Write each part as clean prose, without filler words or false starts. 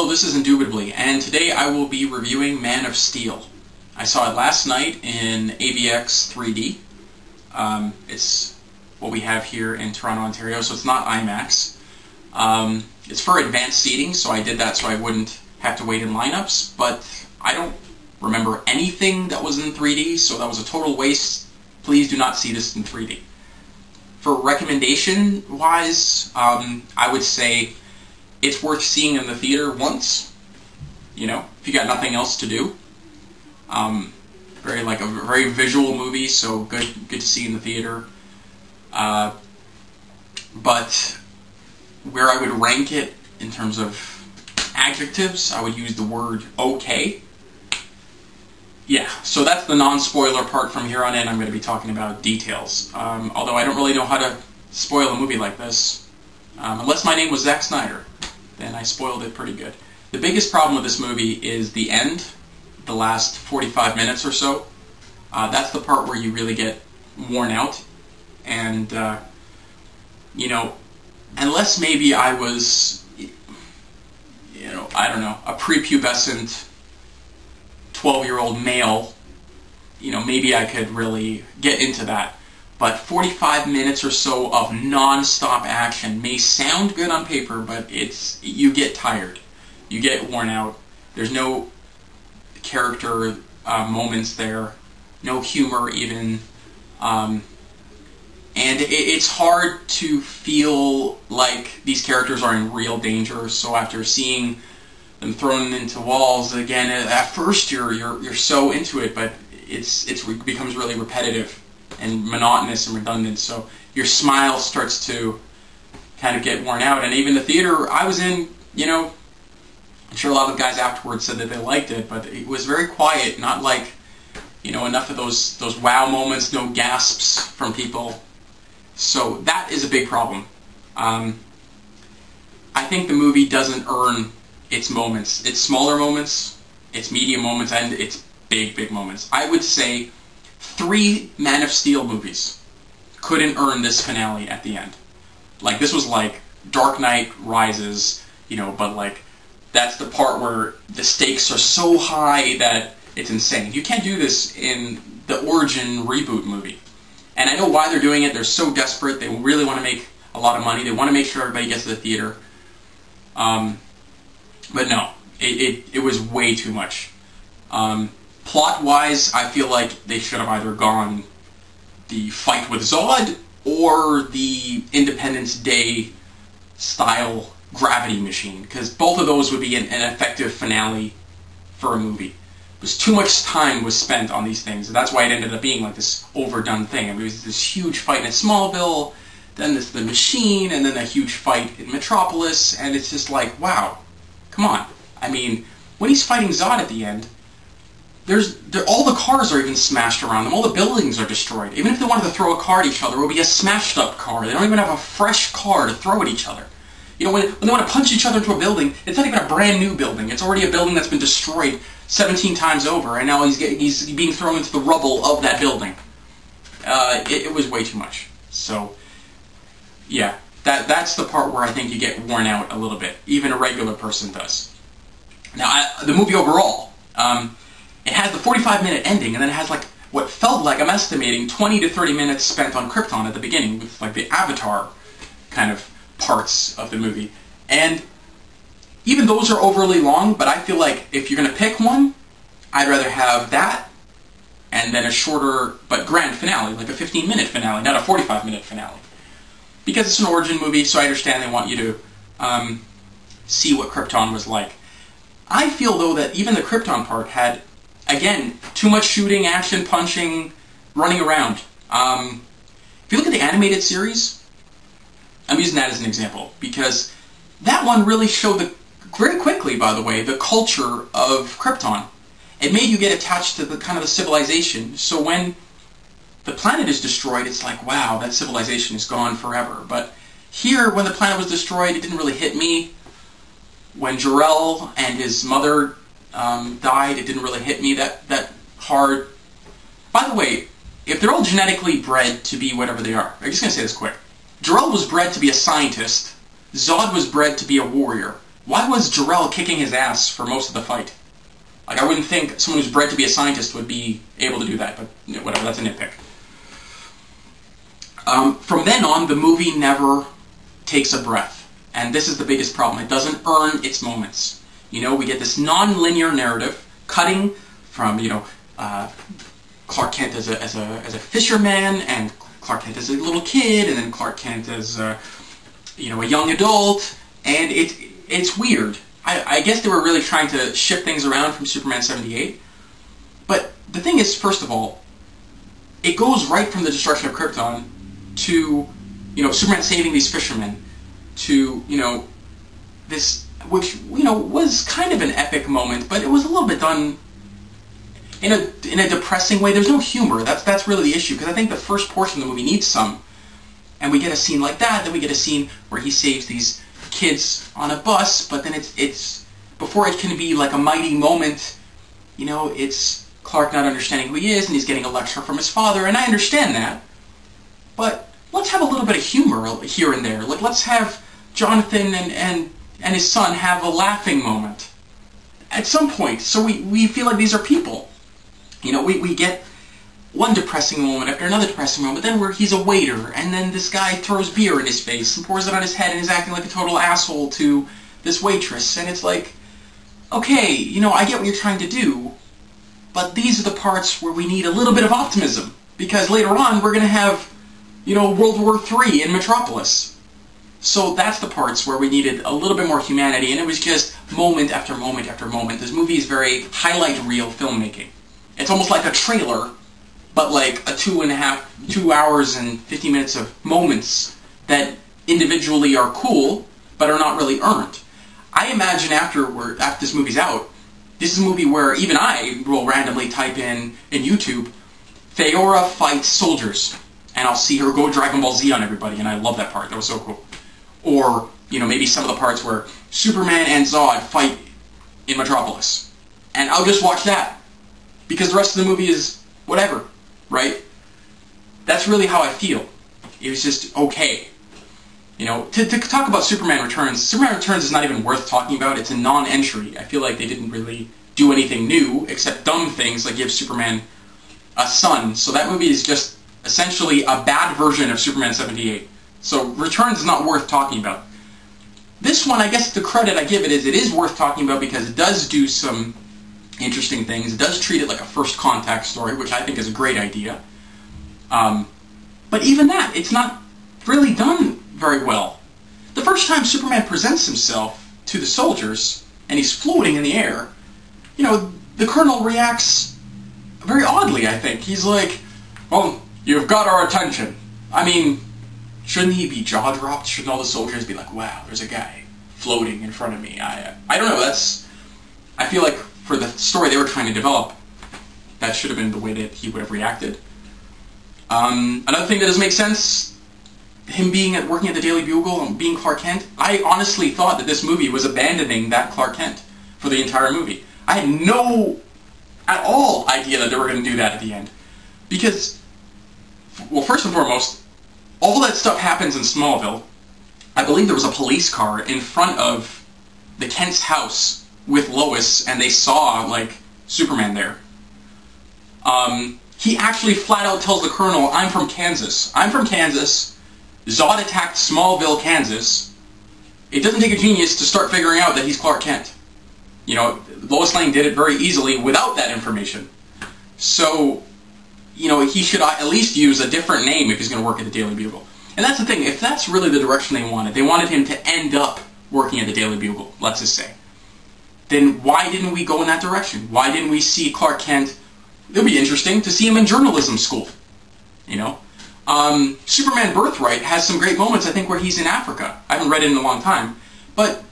this is Indubitably, and today I will be reviewing Man of Steel. I saw it last night in AVX 3D. It's what we have here in Toronto, Ontario, so it's not IMAX. It's for advanced seating, so I did that so I wouldn't have to wait in lineups, but I don't remember anything that was in 3D, so that was a total waste. Please do not see this in 3D. For recommendation-wise, I would say it's worth seeing in the theater once, you know, if you got nothing else to do. A very visual movie, so good to see in the theater. But where I would rank it in terms of adjectives, I would use the word okay. Yeah, so that's the non-spoiler part. From here on in, I'm going to be talking about details. Although I don't really know how to spoil a movie like this. Unless my name was Zack Snyder, then I spoiled it pretty good. The biggest problem with this movie is the end, the last 45 minutes or so. That's the part where you really get worn out. And, you know, unless maybe I was, I don't know, a prepubescent 12-year-old male, maybe I could really get into that. But 45 minutes or so of non-stop action may sound good on paper, but you get tired. You get worn out. There's no character moments there, no humor even. And it's hard to feel like these characters are in real danger. So after seeing them thrown into walls again, at first you're so into it, but it becomes really repetitive and monotonous and redundant. So your smile starts to kind of get worn out. And even the theater I was in, I'm sure a lot of the guys afterwards said that they liked it, but it was very quiet, not like, enough of those wow moments, no gasps from people. So that is a big problem. I think the movie doesn't earn its moments. Its smaller moments, its medium moments, and its big moments. I would say 3 Man of Steel movies couldn't earn this finale at the end. Like, this was like Dark Knight Rises, but like, that's the part where the stakes are so high that it's insane. You can't do this in the Origin reboot movie. And I know why they're doing it. They're so desperate. They really want to make a lot of money. They want to make sure everybody gets to the theater. But no, it was way too much. Plot-wise, I feel like they should have either gone the fight with Zod or the Independence Day style gravity machine, because both of those would be an effective finale for a movie. Because too much time was spent on these things, and that's why it ended up being like this overdone thing. I mean, it was this huge fight in Smallville, then there's the machine, and then a huge fight in Metropolis, and it's just like, wow, come on. I mean, when he's fighting Zod at the end, all the cars are even smashed around them, all the buildings are destroyed. Even if they wanted to throw a car at each other, it would be a smashed up car. They don't even have a fresh car to throw at each other. When they want to punch each other into a building, it's not even a brand new building. It's already a building that's been destroyed 17 times over, and now he's being thrown into the rubble of that building. It was way too much. So, yeah, that's the part where I think you get worn out a little bit. Even a regular person does. Now, the movie overall, it has the 45-minute ending, and then it has like what felt like, I'm estimating, 20 to 30 minutes spent on Krypton at the beginning, with like the Avatar kind of parts of the movie. And even those are overly long, but I feel like if you're going to pick one, I'd rather have that and then a shorter but grand finale, like a 15-minute finale, not a 45-minute finale. Because it's an origin movie, so I understand they want you to see what Krypton was like. I feel, though, that even the Krypton part had, again, too much shooting, action, punching, running around. If you look at the animated series, I'm using that as an example, because that one really showed very quickly, by the way, the culture of Krypton. It made you get attached to the kind of the civilization. So when the planet is destroyed, it's like, wow, that civilization is gone forever. But here, when the planet was destroyed, it didn't really hit me. When Jor-El and his mother died, it didn't really hit me that hard. By the way, if they're all genetically bred to be whatever they are, I'm just going to say this quick. Jor-El was bred to be a scientist. Zod was bred to be a warrior. why was Jor-El kicking his ass for most of the fight? Like, I wouldn't think someone who's bred to be a scientist would be able to do that, but whatever, that's a nitpick. From then on, the movie never takes a breath. And this is the biggest problem. It doesn't earn its moments. You know, we get this non-linear narrative, cutting from, Clark Kent as a fisherman, and Clark Kent as a little kid, and then Clark Kent as, a young adult, and it's weird. I guess they were really trying to shift things around from Superman 78. But the thing is, first of all, it goes right from the destruction of Krypton to, Superman saving these fishermen, to, this, which, was kind of an epic moment, but it was a little bit done in a depressing way. There's no humor. That's really the issue, because I think the first portion of the movie needs some. And we get a scene like that, then we get a scene where he saves these kids on a bus, but then it's before it can be like a mighty moment, it's Clark not understanding who he is, and he's getting a lecture from his father, and I understand that. But let's have a little bit of humor here and there. Like, let's have Jonathan and his son have a laughing moment at some point, so we feel like these are people. We get one depressing moment after another depressing moment, then where he's a waiter, and then this guy throws beer in his face and pours it on his head and is acting like a total asshole to this waitress, and it's like, okay, I get what you're trying to do, but these are the parts where we need a little bit of optimism, because later on we're going to have, World War III in Metropolis. So that's the parts where we needed a little bit more humanity, and it was just moment after moment after moment. This movie is very highlight reel filmmaking. It's almost like a trailer, but like a 2 hours and 50 minutes of moments that individually are cool, but are not really earned. I imagine after this movie's out, this is a movie where even I will randomly type in YouTube, Theora fights soldiers, and I'll see her go Dragon Ball Z on everybody, and I love that part. That was so cool. Or, maybe some of the parts where Superman and Zod fight in Metropolis. And I'll just watch that, because the rest of the movie is whatever, right? That's really how I feel. It was just okay. To talk about Superman Returns is not even worth talking about. It's a non-entry. I feel like they didn't really do anything new, except dumb things like give Superman a son. So that movie is just essentially a bad version of Superman 78. So Returns is not worth talking about. This one, I guess the credit I give it is worth talking about, because it does do some interesting things. It does treat it like a first contact story, which I think is a great idea. But even that, it's not really done very well. The first time Superman presents himself to the soldiers, and he's floating in the air, the Colonel reacts very oddly, I think. He's like, well, you've got our attention. I mean, shouldn't he be jaw-dropped? Shouldn't all the soldiers be like, wow, there's a guy floating in front of me? I don't know, I feel like for the story they were trying to develop, that should have been the way that he would have reacted. Another thing that doesn't make sense, him working at the Daily Bugle and being Clark Kent. I honestly thought that this movie was abandoning that Clark Kent for the entire movie. I had no at all idea that they were going to do that at the end. Because, well, first and foremost, all that stuff happens in Smallville. I believe there was a police car in front of the Kent's house with Lois, and they saw, like, Superman there. He actually flat out tells the Colonel, I'm from Kansas. I'm from Kansas. Zod attacked Smallville, Kansas. It doesn't take a genius to start figuring out that he's Clark Kent. Lois Lane did it very easily without that information. So, he should at least use a different name if he's going to work at the Daily Bugle. And that's the thing, if that's really the direction they wanted him to end up working at the Daily Bugle, let's just say, then why didn't we go in that direction? Why didn't we see Clark Kent? It would be interesting to see him in journalism school. Superman Birthright has some great moments, I think, where he's in Africa. I haven't read it in a long time. But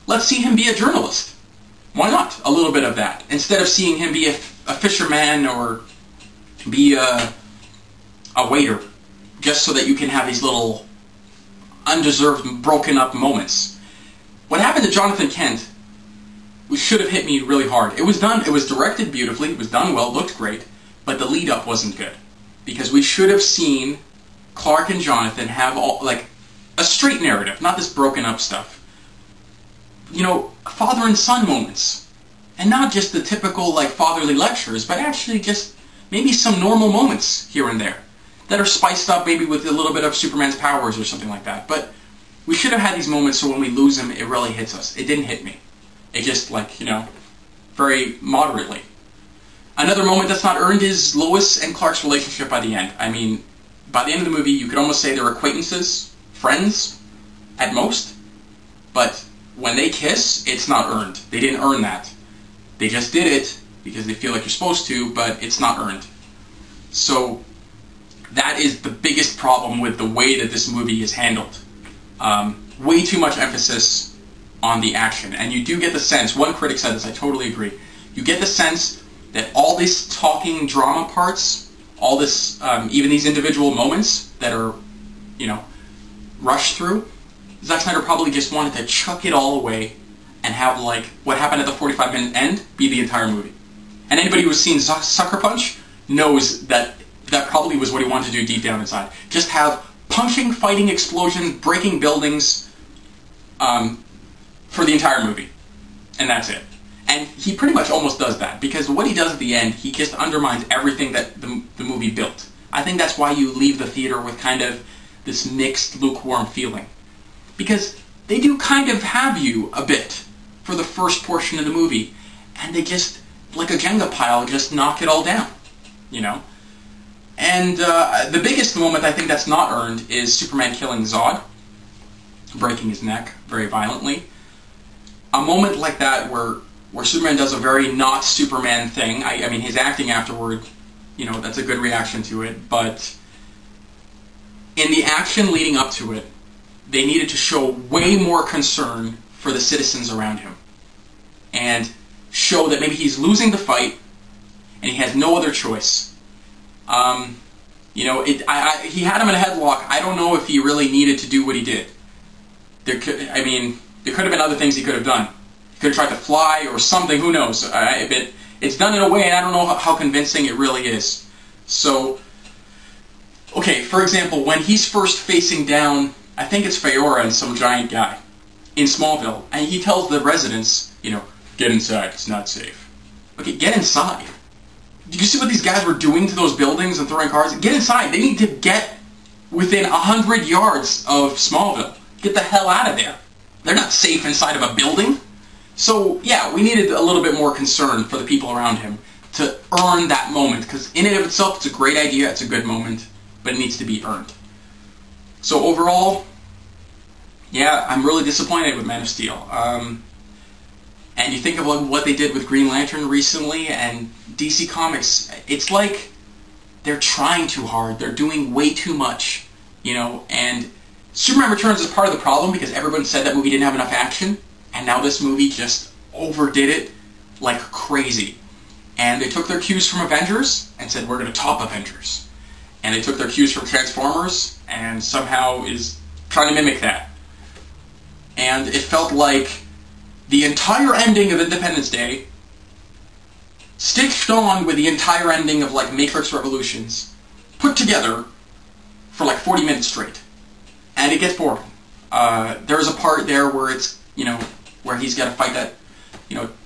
let's see him be a journalist. Why not? A little bit of that. Instead of seeing him be a fisherman or be a waiter. Just so that you can have these little undeserved, broken up moments. What happened to Jonathan Kent should have hit me really hard. It was done, it was directed beautifully, it was done well, looked great, but the lead up wasn't good. Because we should have seen Clark and Jonathan have a straight narrative, not this broken up stuff. father and son moments. And not just the typical, like, fatherly lectures, but actually just maybe some normal moments here and there that are spiced up maybe with a little bit of Superman's powers or something like that. But we should have had these moments so when we lose him, it really hits us. It didn't hit me. It just, like, very moderately. Another moment that's not earned is Lois and Clark's relationship by the end. I mean, by the end of the movie, you could almost say they're acquaintances, friends, at most. But when they kiss, it's not earned. They didn't earn that. They just did it because they feel like you're supposed to, but it's not earned. So that is the biggest problem with the way that this movie is handled. Way too much emphasis on the action. And you do get the sense, one critic said this, I totally agree, you get the sense that all these talking drama parts, all this, even these individual moments that are, rushed through, Zack Snyder probably just wanted to chuck it all away and have, like, what happened at the 45-minute end be the entire movie. And anybody who's seen Sucker Punch knows that that probably was what he wanted to do deep down inside. Just have punching, fighting, explosions, breaking buildings for the entire movie. And that's it. And he pretty much almost does that, because what he does at the end, he just undermines everything that the movie built. I think that's why you leave the theater with kind of this mixed, lukewarm feeling. Because they do kind of have you a bit for the first portion of the movie, and they just, like a Jenga pile, just knock it all down, And the biggest moment I think that's not earned is Superman killing Zod, breaking his neck very violently. A moment like that where Superman does a very not Superman thing. I mean, his acting afterward, that's a good reaction to it, but in the action leading up to it, they needed to show way more concern for the citizens around him. And show that maybe he's losing the fight, and he has no other choice. He had him in a headlock. I don't know if he really needed to do what he did. There could have been other things he could have done. He could have tried to fly or something, who knows. But it's done in a way, and I don't know how convincing it really is. So, okay, for example, when he's first facing down, I think it's Feora and some giant guy in Smallville, and he tells the residents, get inside, it's not safe. Okay, get inside. Did you see what these guys were doing to those buildings and throwing cars? Get inside. They need to get within 100 yards of Smallville. Get the hell out of there. They're not safe inside of a building. So, yeah, we needed a little bit more concern for the people around him to earn that moment, because in and of itself, it's a great idea, it's a good moment, but it needs to be earned. So overall, yeah, I'm really disappointed with Man of Steel. And you think of what they did with Green Lantern recently, and DC Comics, it's like they're trying too hard. They're doing way too much, and Superman Returns is part of the problem because everyone said that movie didn't have enough action, and now this movie just overdid it like crazy. And they took their cues from Avengers and said, we're going to top Avengers. And they took their cues from Transformers and somehow is trying to mimic that. And it felt like the entire ending of Independence Day stitched on with the entire ending of, like, Matrix Revolutions put together for like 40 minutes straight. And it gets boring. There's a part there where it's, where he's got to fight that,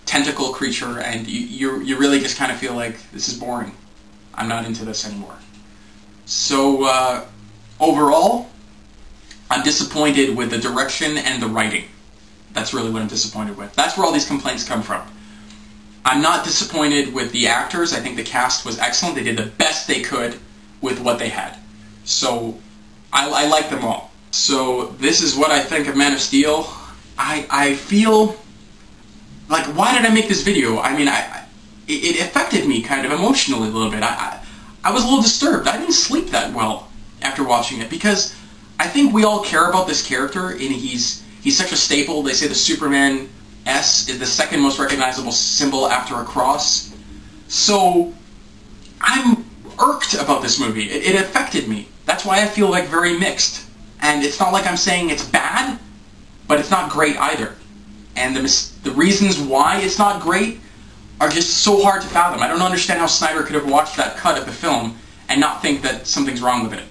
tentacle creature, and you really just kind of feel like, this is boring. I'm not into this anymore. So, overall, I'm disappointed with the direction and the writing. That's really what I'm disappointed with. That's where all these complaints come from. I'm not disappointed with the actors. I think the cast was excellent. They did the best they could with what they had. So, I like them all. So, this is what I think of Man of Steel. I feel like, why did I make this video? I mean, it affected me kind of emotionally a little bit. I was a little disturbed. I didn't sleep that well after watching it, because I think we all care about this character, and he's such a staple. They say the Superman S is the second most recognizable symbol after a cross. So I'm irked about this movie. It affected me. That's why I feel like very mixed. And it's not like I'm saying it's bad, but it's not great either. And the reasons why it's not great are just so hard to fathom. I don't understand how Snyder could have watched that cut of the film and not think that something's wrong with it.